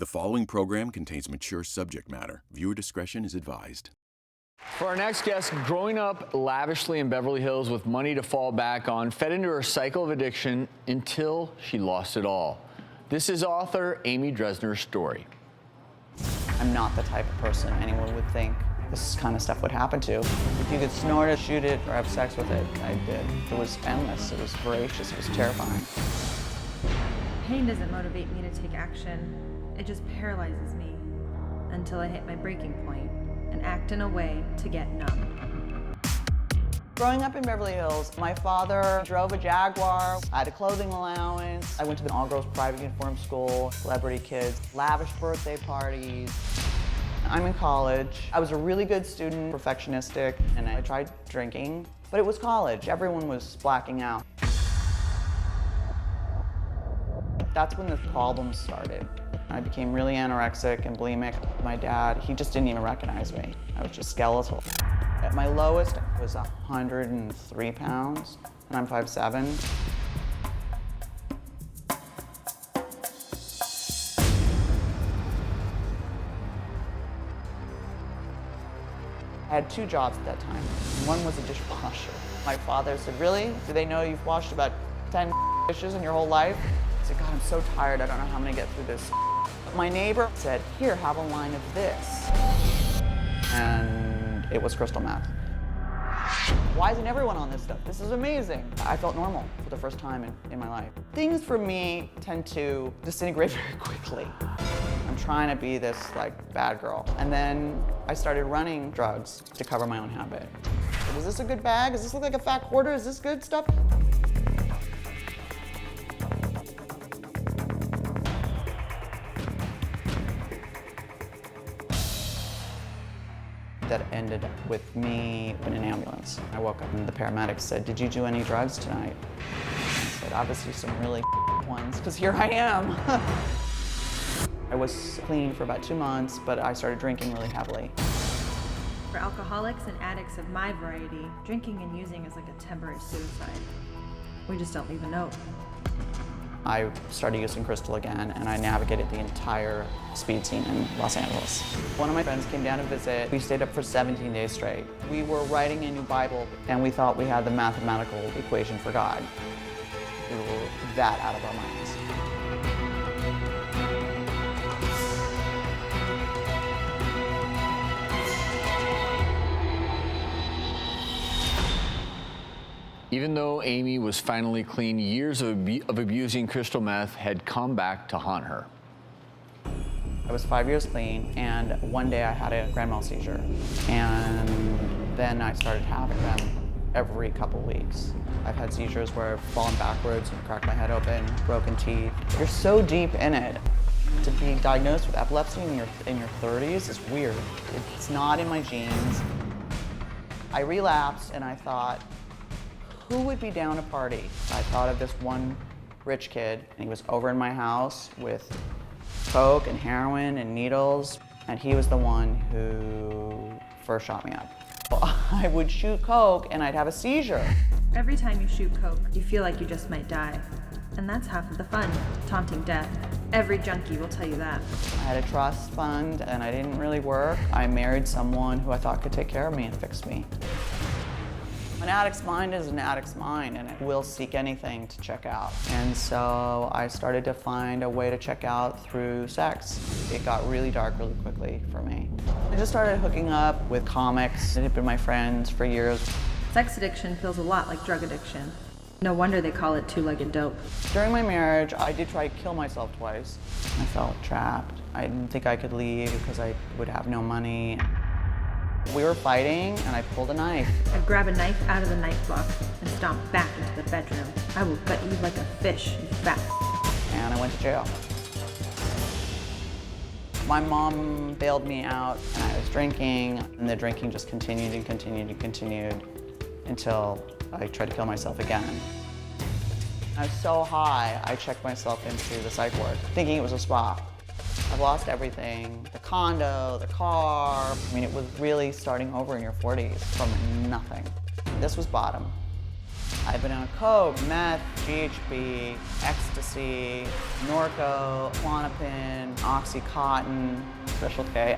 The following program contains mature subject matter. Viewer discretion is advised. For our next guest, growing up lavishly in Beverly Hills with money to fall back on, fed into her cycle of addiction until she lost it all. This is author Amy Dresner's story. I'm not the type of person anyone would think this kind of stuff would happen to. If you could snort it, shoot it, or have sex with it, I did. It was endless, it was voracious, it was terrifying. Pain doesn't motivate me to take action. It just paralyzes me until I hit my breaking point and act in a way to get numb. Growing up in Beverly Hills, my father drove a Jaguar. I had a clothing allowance. I went to the all-girls private uniform school, celebrity kids, lavish birthday parties. I'm in college. I was a really good student, perfectionistic, and I tried drinking, but it was college. Everyone was blacking out. That's when the problems started. I became really anorexic and bulimic. My dad, he just didn't even recognize me. I was just skeletal. At my lowest, I was 103 pounds, and I'm 5'7". I had 2 jobs at that time. One was a dishwasher. My father said, "Really? Do they know you've washed about 10 dishes in your whole life?" I said, "God, I'm so tired. I don't know how I'm gonna get through this." My neighbor said, "Here, have a line of this." And it was crystal meth. Why isn't everyone on this stuff? This is amazing. I felt normal for the first time in my life. Things for me tend to disintegrate very quickly. I'm trying to be this bad girl. And then I started running drugs to cover my own habit. Is this a good bag? Does this look like a fat quarter? Is this good stuff? That ended with me in an ambulance. I woke up and the paramedics said, "Did you do any drugs tonight?" I said, "Obviously some really ones, because here I am." I was clean for about 2 months, but I started drinking really heavily. For alcoholics and addicts of my variety, drinking and using is like a temporary suicide. We just don't leave a note. I started using crystal again, and I navigated the entire speed scene in Los Angeles. One of my friends came down to visit. We stayed up for 17 days straight. We were writing a new Bible, and we thought we had the mathematical equation for God. We were that out of our minds. Even though Amy was finally clean, years of abusing crystal meth had come back to haunt her. I was 5 years clean, and one day I had a grand mal seizure. And then I started having them every couple weeks. I've had seizures where I've fallen backwards and cracked my head open, broken teeth. You're so deep in it. To be diagnosed with epilepsy in your 30s is weird. It's not in my genes. I relapsed, and I thought, who would be down to party? I thought of this one rich kid, and he was over in my house with coke and heroin and needles, and he was the one who first shot me up. I would shoot coke, and I'd have a seizure. Every time you shoot coke, you feel like you just might die. And that's half of the fun, taunting death. Every junkie will tell you that. I had a trust fund, and I didn't really work. I married someone who I thought could take care of me and fix me. An addict's mind is an addict's mind, and it will seek anything to check out. And so I started to find a way to check out through sex. It got really dark really quickly for me. I just started hooking up with comics that had been my friends for years. Sex addiction feels a lot like drug addiction. No wonder they call it two-legged dope. During my marriage, I did try to kill myself twice. I felt trapped. I didn't think I could leave because I would have no money. We were fighting, and I pulled a knife. I'd grab a knife out of the knife block and stomp back into the bedroom. I will gut you like a fish, you fat. And I went to jail. My mom bailed me out, and I was drinking, and the drinking just continued and continued and continued until I tried to kill myself again. I was so high, I checked myself into the psych ward, thinking it was a spa. I've lost everything, the condo, the car. I mean, it was really starting over in your 40s from nothing. This was bottom. I've been on coke, meth, GHB, ecstasy, Norco, Klonopin, Oxycontin, Special K.